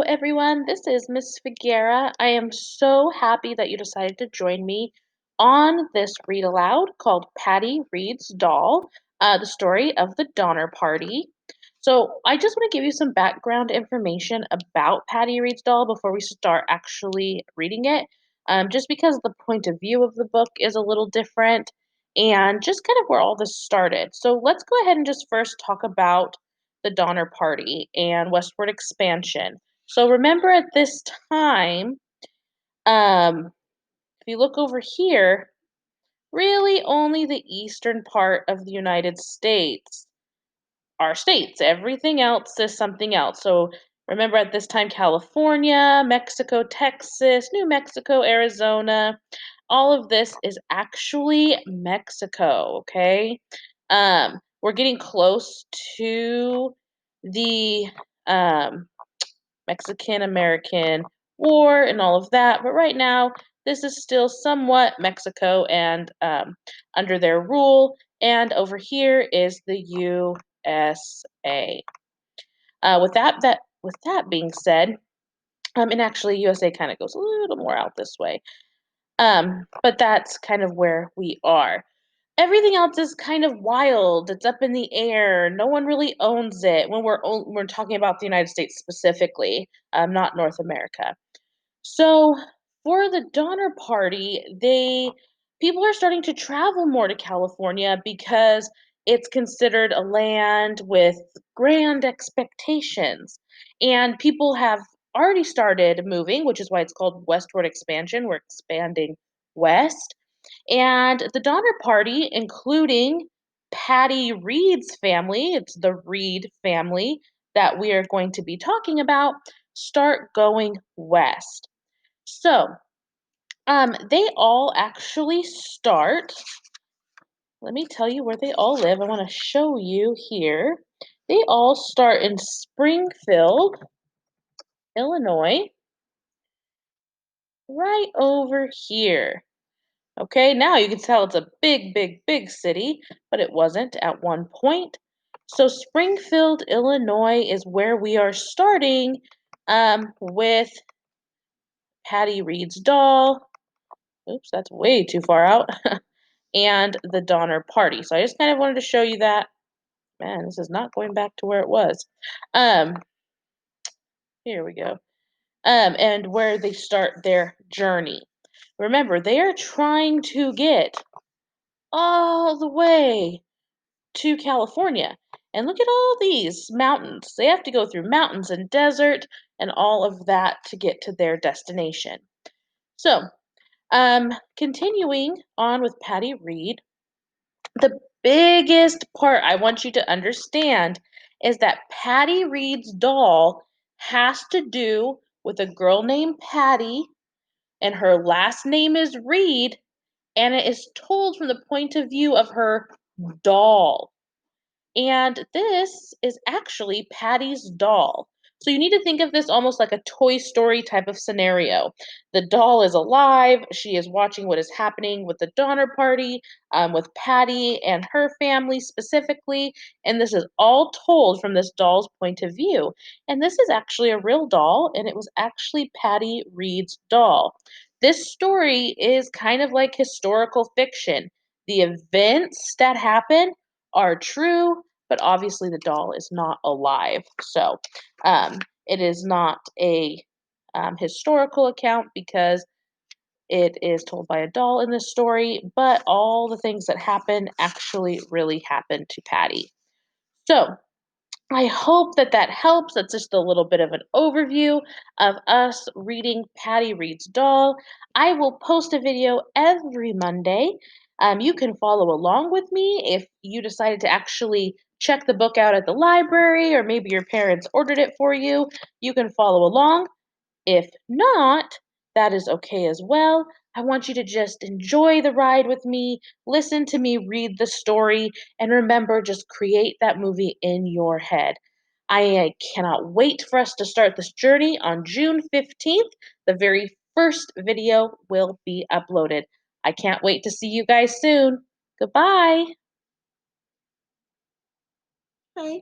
everyone. This is Miss Figuera. I am so happy that you decided to join me on this read aloud called Patty Reads Doll, the story of the Donner Party. So, I just want to give you some background information about Patty Reads Doll before we start actually reading it, just because the point of view of the book is a little different and just kind of where all this started. So, let's go ahead and just first talk about the Donner Party and westward expansion. So remember at this time, if you look over here, really only the eastern part of the United States are states. Everything else is something else. So remember at this time, California, Mexico, Texas, New Mexico, Arizona, all of this is actually Mexico, okay? We're getting close to the um, Mexican American War and all of that. But right now, this is still somewhat Mexico and under their rule. And over here is the USA. With that being said, and actually USA kind of goes a little more out this way. But that's kind of where we are. Everything else is kind of wild. It's up in the air. No one really owns it when we're talking about the United States specifically, not North America. So for the Donner Party, they people are starting to travel more to California because it's considered a land with grand expectations. And people have already started moving, which is why it's called westward expansion. We're expanding west. And the Donner Party, including Patty Reed's family, it's the Reed family that we are going to be talking about, start going west. So, they all actually start. Let me tell you where they all live. I want to show you here. They all start in Springfield, Illinois, right over here. Okay, now you can tell it's a big, big, big city, but it wasn't at one point. So Springfield, Illinois is where we are starting with Patty Reed's doll. Oops, that's way too far out. And the Donner Party. So I just kind of wanted to show you that. Man, this is not going back to where it was. Um, Here we go. And where they start their journey. Remember, they are trying to get all the way to California. And look at all these mountains. They have to go through mountains and desert and all of that to get to their destination. So, continuing on with Patty Reed, the biggest part I want you to understand is that Patty Reed's doll has to do with a girl named Patty, and her last name is Reed, and it is told from the point of view of her doll. And this is actually Patty's doll. So you need to think of this almost like a Toy Story type of scenario. The doll is alive. She is watching what is happening with the Donner Party, with Patty and her family specifically. And this is all told from this doll's point of view. And this is actually a real doll, and it was actually Patty Reed's doll. This story is kind of like historical fiction. The events that happen are true, but obviously the doll is not alive. So it is not a historical account because it is told by a doll in this story, but all the things that happen actually really happened to Patty. So I hope that that helps. That's just a little bit of an overview of us reading Patty Reed's Doll. I will post a video every Monday. You can follow along with me if you decided to actually check the book out at the library, or maybe your parents ordered it for you. You can follow along. If not, that is okay as well. I want you to just enjoy the ride with me, listen to me read the story, and remember, just create that movie in your head. I cannot wait for us to start this journey on June 15th. The very first video will be uploaded. I can't wait to see you guys soon. Goodbye. Hi.